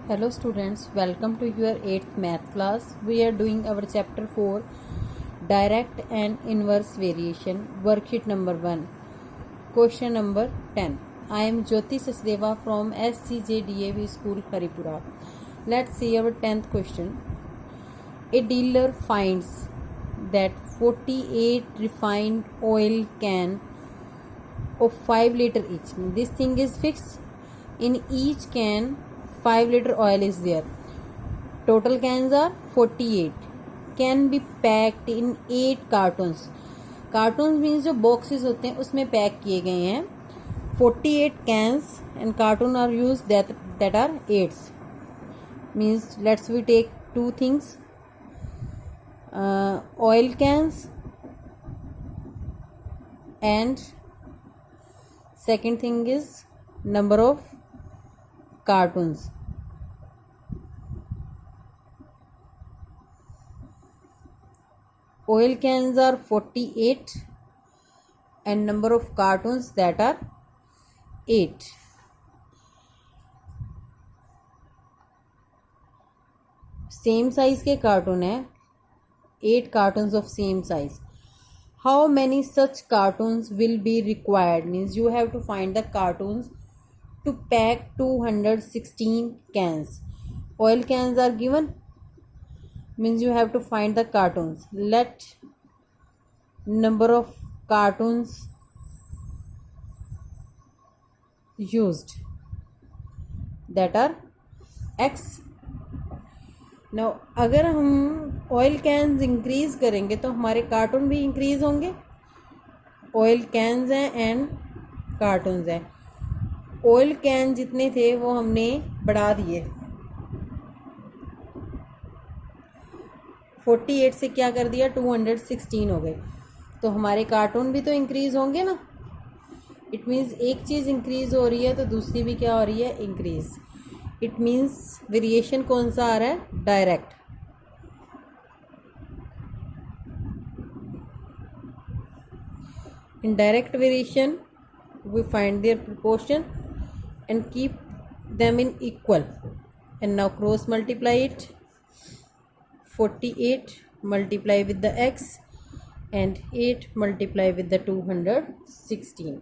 Hello students, welcome to your 8th math class. We are doing our chapter 4 direct and inverse variation worksheet number 1 question number 10. I am Jyoti Sachdeva from SCJDAV school Haripura. Let's see our 10th question. A dealer finds that 48 refined oil can of 5 liter each. This thing is fixed. In each can 5 liter oil is there. Total cans are 48. Can be packed in 8 cartons. Cartons means जो boxes होते हैं उसमें pack किए गए हैं. 48 cans and carton are used that are 8s. Means let's we take two things. Oil cans and second thing is number of cartoons. Oil cans are 48 and number of cartoons that are 8. Same size के cartoon है, 8 cartons of same size. How many such cartons will be required? Means you have to find the cartons to pack 216 cans. Oil cans are given, means you have to find the cartons. Let number of cartons used that are x. Now अगर हम oil cans increase करेंगे तो हमारे cartoon भी increase होंगे. Oil cans हैं and cartoons हैं. Oil can जितने थे वो हमने बढ़ा दिए. 48 से क्या कर दिया, 216 हो गए. तो हमारे कार्टून भी तो इंक्रीज होंगे ना. इट मीन्स एक चीज़ इंक्रीज हो रही है तो दूसरी भी क्या हो रही है, इंक्रीज. इट मीन्स वेरिएशन कौन सा आ रहा है, direct. In direct variation we find their proportion and keep them in equal. And now cross multiply it. 48 multiply with the x and 8 multiply with the 216.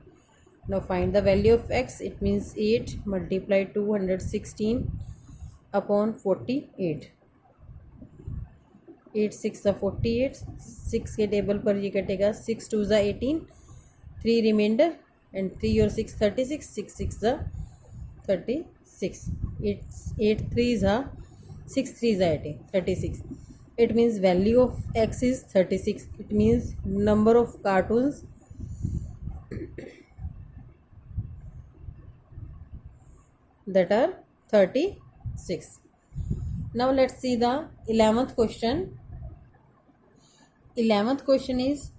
Now find the value of x. It means 8 multiply 216 upon 48. 8 6 are 48. 6 के table पर ये कटेगा. 6 2 are 18. 3 remainder and 3 or 6 36. 6 6 are 36. 8 3s are 6 3s are 18 36. It means value of x is 36. It means number of cartoons that are 36. Now let's see the 11th question. 11th question is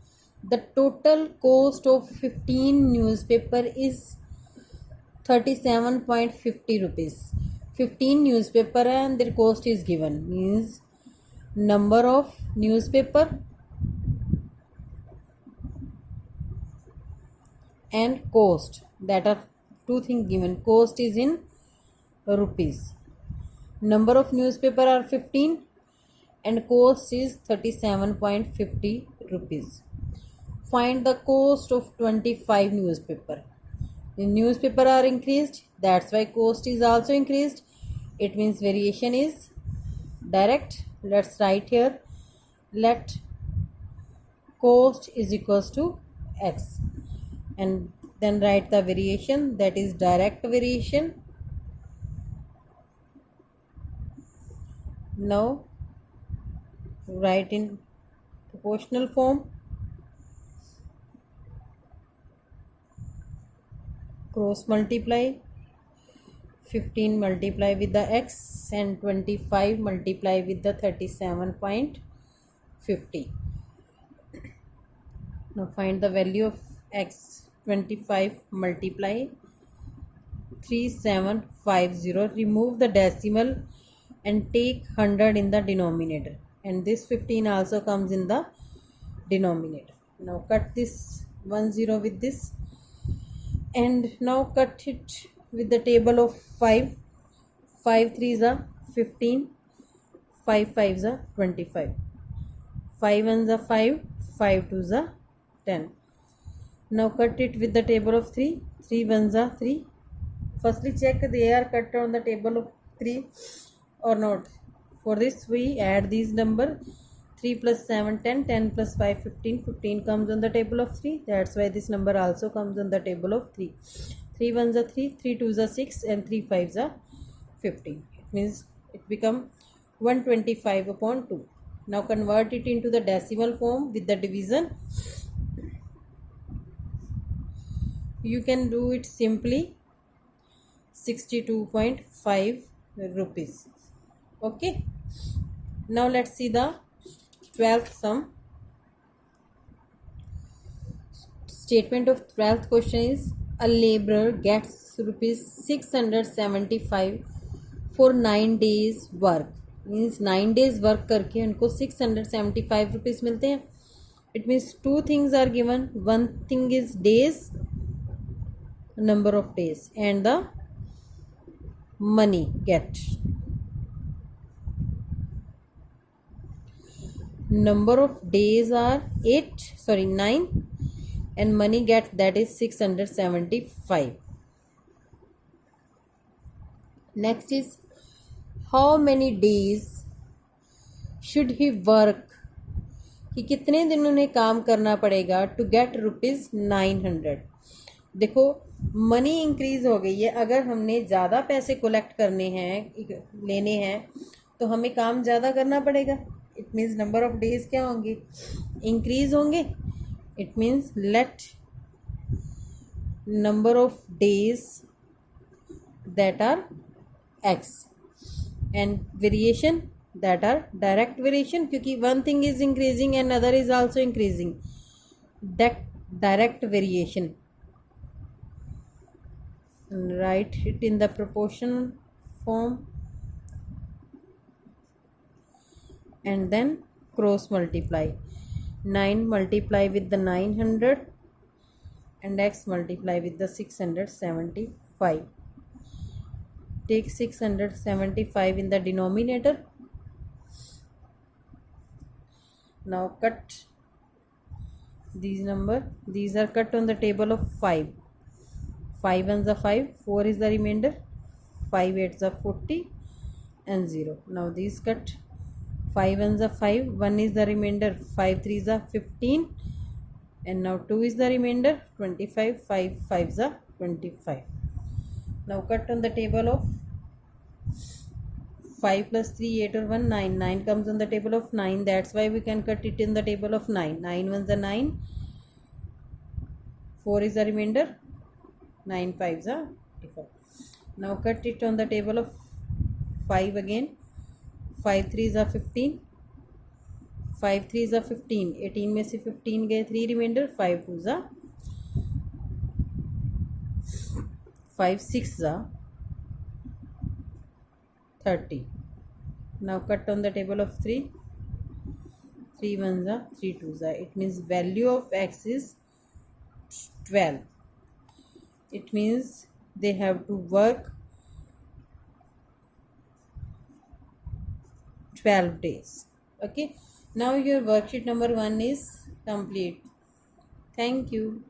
the total cost of 15 newspaper is 37.50 rupees. 15 newspaper and their cost is given. Means number of newspaper and cost, that are two things given. Cost is in rupees. Number of newspaper are 15 and cost is 37.50 rupees. Find the cost of 25 newspaper. The newspaper are increased, that's why cost is also increased. It means variation is direct. Let's write here, let cost is equals to x, and then write the variation, that is direct variation. Now write in proportional form. Cross multiply. 15 multiply with the x and 25 multiply with the 37.50. Now find the value of x. 25 multiply 3750. Remove the decimal and take 100 in the denominator, and this 15 also comes in the denominator. Now cut this 10 with this, and now cut it with the table of 5. 5 3s are 15, 5 5s are 25, 5 1s are 5, 5 2s are 10. Now cut it with the table of 3, 3 1s are 3. Firstly check they are cut on the table of 3 or not. For this we add these number, 3 plus 7 10, 10 plus 5 15, 15 comes on the table of 3. That's why this number also comes on the table of 3. 3 1s are 3, 3 2s are 6, and 3 5s are 15. It means it become 125 upon 2. Now convert it into the decimal form with the division. You can do it simply, 62.5 rupees. Okay, now let's see the 12th sum. Statement of 12th question is, a laborer gets rupees 675 for 9 days work. Means 9 days work करके उनको 675 rupees मिलते हैं. It means two things are given. One thing is days, number of days, and the money get. Number of days are 9, and money get, that is 675. Next is, how many days should he work, कि कितने दिन उन्हें काम करना पड़ेगा to get rupees 900. देखो money increase हो गई है. अगर हमने ज़्यादा पैसे कलेक्ट करने हैं, लेने हैं, तो हमें काम ज़्यादा करना पड़ेगा. It means number of days क्या होंगे, इंक्रीज होंगे. It means let number of days that are x and variation that are direct variation, क्योंकि one thing is increasing and other is also increasing, that direct variation. Write it in the proportion form and then cross multiply. 9 multiply with the 900 and x multiply with the 675. Take 675 in the denominator. Now cut these number. These are cut on the table of 5. 5 1s are 5, 4 is the remainder, 5 8s are 40, and 0. Now these cut. 5 1s are 5, 1 is the remainder, 5 3s are 15, and now 2 is the remainder, 25, 5 5s are 25. Now cut on the table of 5 plus 3 8 or 1 9. 9 comes on the table of 9. That's why we can cut it in the table of 9. 9 1s are 9, 4 is the remainder, 9 5s are 25. Now cut it on the table of 5 again. 5 3s are 15, 5 3s are 15, 18 में से 15 गए, 3 remainder, 5 2s are 5 6s are 30. Now cut on the table of 3. 3 1s are 3 2s are. It means value of x is 12. It means they have to work 12 days. Okay, now your worksheet number 1 is complete. Thank you.